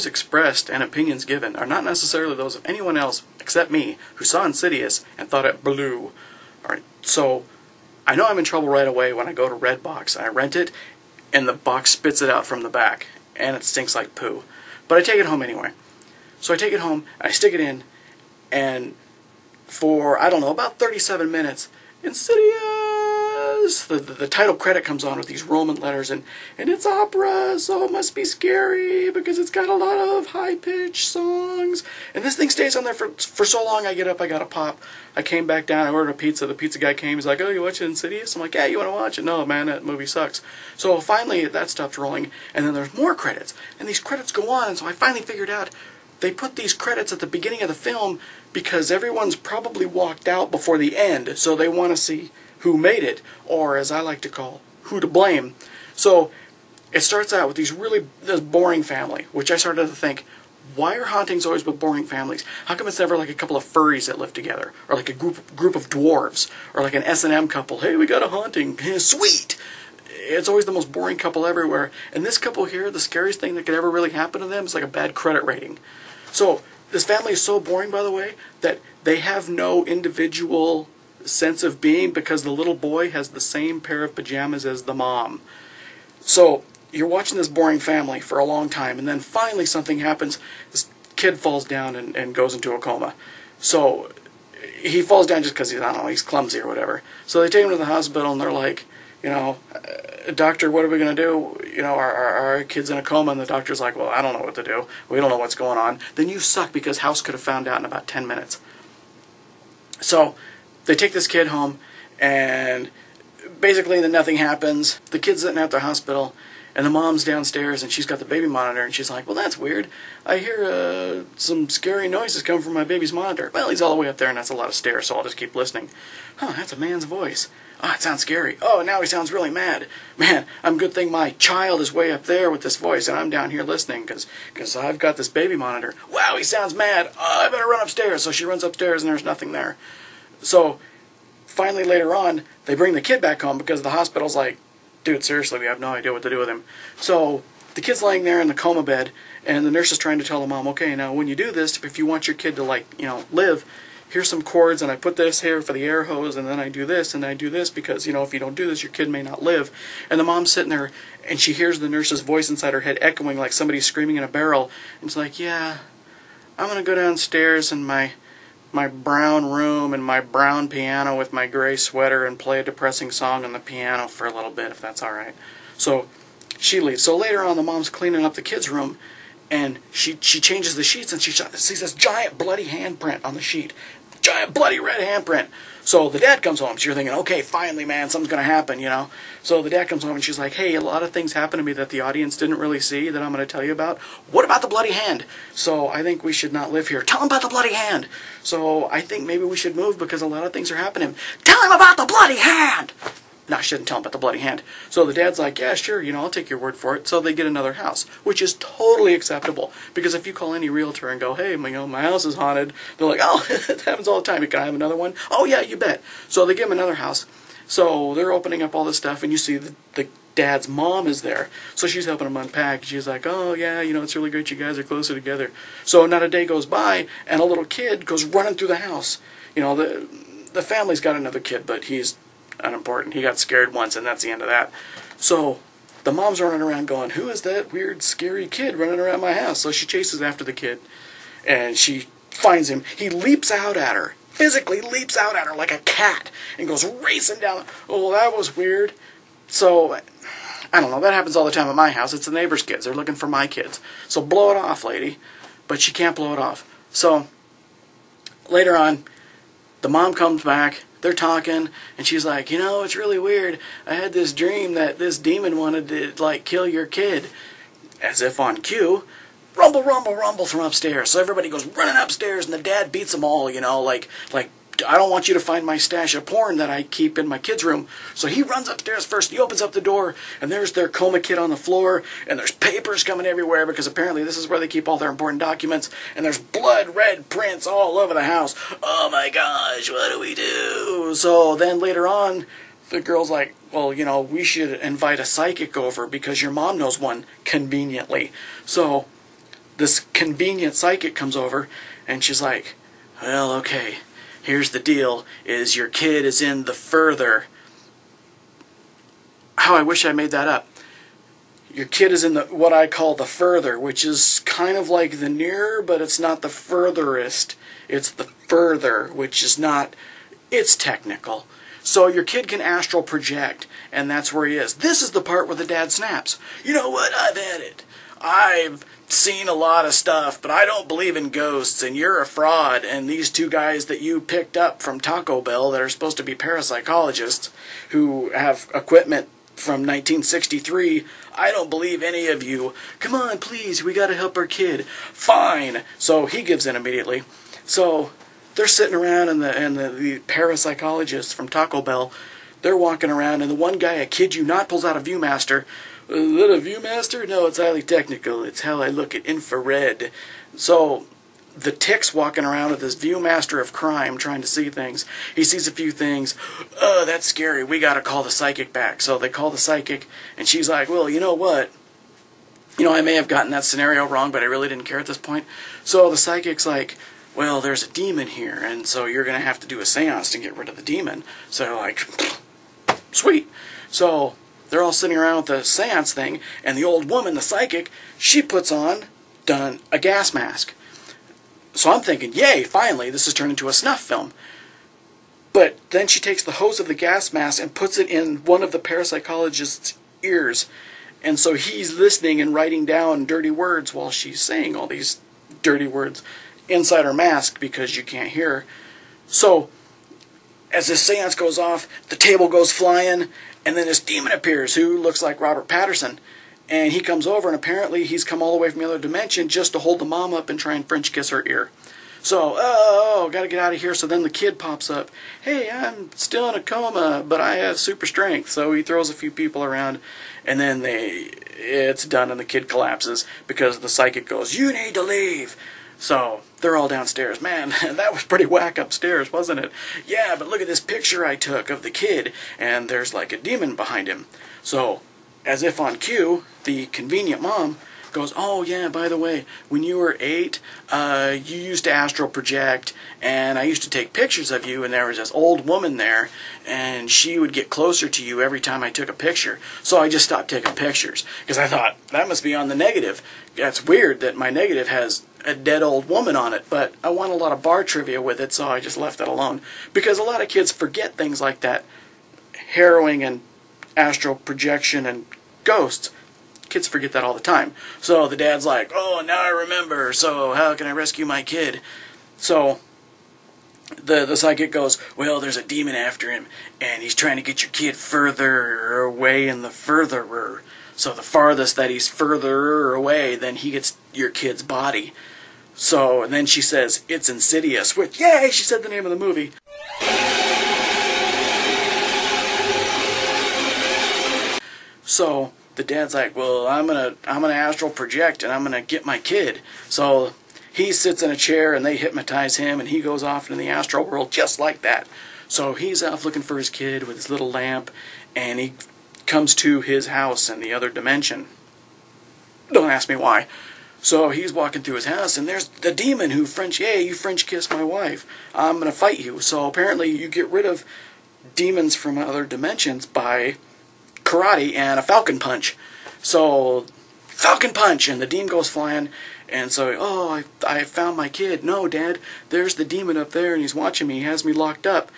views expressed and opinions given are not necessarily those of anyone else except me, who saw Insidious and thought it blew. Alright, so I know I'm in trouble right away when I go to Redbox and I rent it, and the box spits it out from the back, and it stinks like poo. But I take it home anyway. So I take it home, I stick it in, and for, I don't know, about 37 minutes, Insidious! The title credit comes on with these Roman letters, and it's opera, so it must be scary, because it's got a lot of high-pitched songs. And this thing stays on there for so long, I get up, I got a pop. I came back down, I ordered a pizza, the pizza guy came, he's like, oh, you watching Insidious? I'm like, yeah, you want to watch it? No, man, that movie sucks. So finally, that stopped rolling, and then there's more credits, and these credits go on, and so I finally figured out they put these credits at the beginning of the film because everyone's probably walked out before the end, so they want to see who made it, or as I like to call, who to blame. So it starts out with this boring family, which I started to think, why are hauntings always with boring families? How come it's never like a couple of furries that live together, or like a group of dwarves, or like an S&M couple? Hey, we got a haunting, sweet! It's always the most boring couple everywhere. And this couple here, the scariest thing that could ever really happen to them is like a bad credit rating. So this family is so boring, by the way, that they have no individual sense of being because the little boy has the same pair of pajamas as the mom. So you're watching this boring family for a long time, and then finally something happens. This kid falls down and goes into a coma. So he falls down just because I don't know, he's clumsy or whatever. So they take him to the hospital, and they're like, you know, doctor, what are we going to do? You know, our kid's in a coma, and the doctor's like, well, I don't know what to do. We don't know what's going on. Then you suck because House could have found out in about 10 minutes. So they take this kid home, and basically then nothing happens. The kid's sitting at the hospital, and the mom's downstairs, and she's got the baby monitor, and she's like, well, that's weird. I hear some scary noises coming from my baby's monitor. Well, he's all the way up there, and that's a lot of stairs, so I'll just keep listening. Huh, that's a man's voice. Oh, it sounds scary. Oh, now he sounds really mad. Man, I'm good thing my child is way up there with this voice, and I'm down here listening, because I've got this baby monitor. Wow, he sounds mad. Oh, I better run upstairs. So she runs upstairs, and there's nothing there. So finally later on, they bring the kid back home because the hospital's like, dude, seriously, we have no idea what to do with him. So the kid's laying there in the coma bed, and the nurse is trying to tell the mom, okay, now when you do this, if you want your kid to, like, you know, live, here's some cords, and I put this here for the air hose, and then I do this, and I do this, because, you know, if you don't do this, your kid may not live. And the mom's sitting there, and she hears the nurse's voice inside her head echoing like somebody screaming in a barrel. And it's like, yeah, I'm going to go downstairs in my brown room and my brown piano with my gray sweater and play a depressing song on the piano for a little bit, if that's all right. So she leaves. So later on, the mom's cleaning up the kid's room, and she changes the sheets, and she sees this giant bloody handprint on the sheet. Giant bloody red handprint. So the dad comes home. So you're thinking, okay, finally, man, something's going to happen, you know. So the dad comes home, and she's like, hey, a lot of things happened to me that the audience didn't really see that I'm going to tell you about. What about the bloody hand? So I think we should not live here. Tell him about the bloody hand. So I think maybe we should move because a lot of things are happening. Tell him about the bloody hand! No, I shouldn't tell him about the bloody hand. So the dad's like, yeah, sure, you know, I'll take your word for it. So they get another house, which is totally acceptable. Because if you call any realtor and go, hey, you know, my house is haunted, they're like, oh, it happens all the time. Can I have another one? Oh, yeah, you bet. So they give him another house. So they're opening up all this stuff, and you see the dad's mom is there. So she's helping him unpack. She's like, oh, yeah, you know, it's really great you guys are closer together. So not a day goes by, and a little kid goes running through the house. You know, the family's got another kid, but he's unimportant. He got scared once, and that's the end of that. So the mom's running around going, who is that weird, scary kid running around my house? So she chases after the kid, and she finds him. He leaps out at her, physically leaps out at her like a cat, and goes racing down. Oh, that was weird. So, I don't know, that happens all the time at my house. It's the neighbor's kids. They're looking for my kids. So blow it off, lady. But she can't blow it off. So, later on, the mom comes back. They're talking, and she's like, you know, it's really weird. I had this dream that this demon wanted to, like, kill your kid. As if on cue, rumble, rumble, rumble from upstairs. So everybody goes running upstairs, and the dad beats them all, you know, like, I don't want you to find my stash of porn that I keep in my kid's room. So he runs upstairs first. He opens up the door, and there's their coma kid on the floor, and there's papers coming everywhere because apparently this is where they keep all their important documents, and there's blood red prints all over the house. Oh my gosh, what do we do? So then later on, the girl's like, well, you know, we should invite a psychic over because your mom knows one conveniently. So this convenient psychic comes over, and she's like, well, okay, here's the deal, is your kid is in the further. How I wish I made that up. Your kid is in the what I call the further, which is kind of like the nearer, but it's not the furthest. It's the further, which is not, it's technical. So your kid can astral project, and that's where he is. This is the part where the dad snaps. You know what? I've had it. I've seen a lot of stuff, but I don't believe in ghosts, and you're a fraud, and these two guys that you picked up from Taco Bell that are supposed to be parapsychologists who have equipment from 1963, I don't believe any of you. Come on, please, we gotta help our kid. Fine. So he gives in immediately. So they're sitting around, and the parapsychologists from Taco Bell, they're walking around, and the one guy, I kid you not, pulls out a Viewmaster. Is that a Viewmaster? No, it's highly technical. It's how I look at infrared. So the Tick's walking around with this Viewmaster of crime trying to see things. He sees a few things. Oh, that's scary. We got to call the psychic back. So they call the psychic, and she's like, well, you know what? You know, I may have gotten that scenario wrong, but I really didn't care at this point. So the psychic's like, well, there's a demon here, and so you're going to have to do a seance to get rid of the demon. So they're like, sweet. So they're all sitting around with the seance thing, and the old woman, the psychic, she puts on a gas mask. So I'm thinking, yay, finally, this has turned into a snuff film. But then she takes the hose of the gas mask and puts it in one of the parapsychologist's ears. And so he's listening and writing down dirty words while she's saying all these dirty words inside her mask because you can't hear her. So as this seance goes off, the table goes flying, and then this demon appears who looks like Robert Patterson. And he comes over, and apparently he's come all the way from the other dimension just to hold the mom up and try and French kiss her ear. So, gotta get out of here. So then the kid pops up. Hey, I'm still in a coma, but I have super strength. So he throws a few people around, and then it's done, and the kid collapses because the psychic goes, you need to leave. So they're all downstairs. Man, that was pretty whack upstairs, wasn't it? Yeah, but look at this picture I took of the kid, and there's like a demon behind him. So, as if on cue, the convenient mom goes, oh yeah, by the way, when you were 8, you used to astral project, and I used to take pictures of you, and there was this old woman there, and she would get closer to you every time I took a picture. So I just stopped taking pictures, because I thought, that must be on the negative. That's weird that my negative has a dead old woman on it, but I want a lot of bar trivia with it, so I just left it alone. Because a lot of kids forget things like that. Harrowing and astral projection and ghosts. Kids forget that all the time. So the dad's like, oh, now I remember, so how can I rescue my kid? So the psychic goes, well, there's a demon after him, and he's trying to get your kid further away in the furtherer. So the farthest that he's further away, then he gets your kid's body. So, and then she says, it's Insidious, which, yay, she said the name of the movie. So the dad's like, well, I'm gonna astral project, and I'm gonna get my kid. So he sits in a chair, and they hypnotize him, and he goes off into the astral world just like that. So he's off looking for his kid with his little lamp, and he comes to his house in the other dimension. Don't ask me why. So he's walking through his house, and there's the demon who you French kissed my wife. I'm gonna fight you. So apparently you get rid of demons from other dimensions by karate and a falcon punch. So falcon punch, and the demon goes flying, and so, oh, I found my kid. No, Dad, there's the demon up there, and he's watching me. He has me locked up,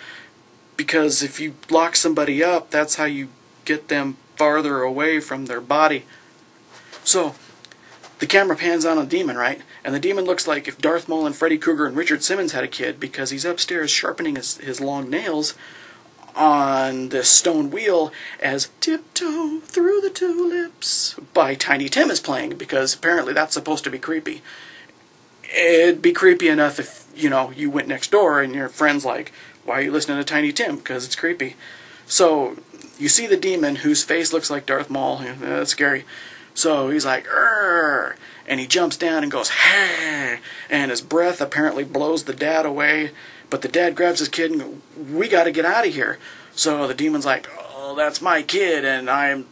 because if you lock somebody up, that's how you get them farther away from their body. So the camera pans on a demon, right? And the demon looks like if Darth Maul and Freddy Krueger and Richard Simmons had a kid, because he's upstairs sharpening his long nails on this stone wheel as Tiptoe Through the Tulips by Tiny Tim is playing, because apparently that's supposed to be creepy. It'd be creepy enough if, you went next door and your friend's like, why are you listening to Tiny Tim? Because it's creepy. So you see the demon whose face looks like Darth Maul. That's scary. So he's like, "Urgh," and he jumps down and goes, "Hey," and his breath apparently blows the dad away. But the dad grabs his kid and goes, we got to get out of here. So the demon's like, oh, that's my kid, and I'm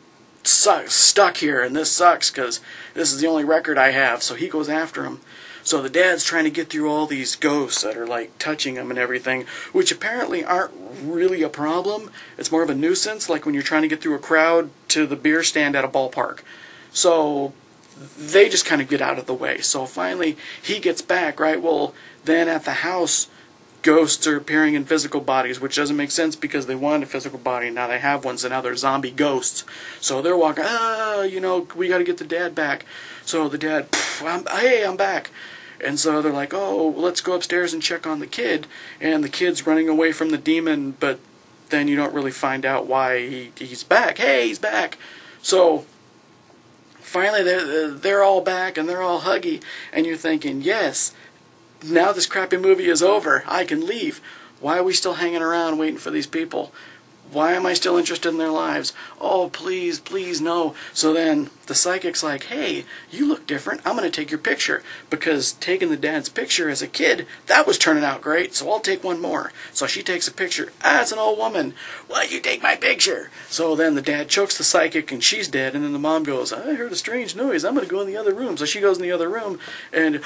stuck here, and this sucks because this is the only record I have. So he goes after him. So the dad's trying to get through all these ghosts that are like touching him and everything, which apparently aren't really a problem. It's more of a nuisance, like when you're trying to get through a crowd to the beer stand at a ballpark. So they just kind of get out of the way. So finally he gets back, right? Well, then at the house, ghosts are appearing in physical bodies, which doesn't make sense because they wanted a physical body, and now they have one, so now they're zombie ghosts. So they're walking, we got to get the dad back. So the dad, hey, I'm back. And so they're like, oh, let's go upstairs and check on the kid. And the kid's running away from the demon, but then you don't really find out why he's back. Hey, he's back. So finally they're all back and they're all huggy. And you're thinking, yes, now this crappy movie is over. I can leave. Why are we still hanging around waiting for these people? Why am I still interested in their lives? Oh, please, please, no. So then the psychic's like, hey, you look different. I'm going to take your picture. Because taking the dad's picture as a kid, that was turning out great, so I'll take one more. So she takes a picture. Ah, it's an old woman. Why'd you take my picture? So then the dad chokes the psychic and she's dead. And then the mom goes, I heard a strange noise. I'm going to go in the other room. So she goes in the other room and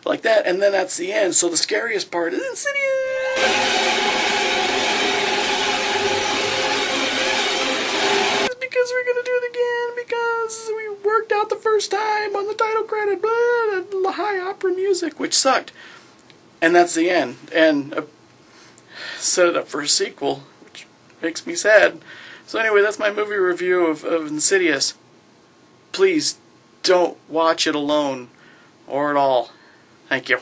like that. And then that's the end. So the scariest part is Insidious. Because we're going to do it again because we worked out the first time on the title credit, blah, high opera music, which sucked. And that's the end. And set it up for a sequel, which makes me sad. So anyway, that's my movie review of Insidious. Please don't watch it alone or at all. Thank you.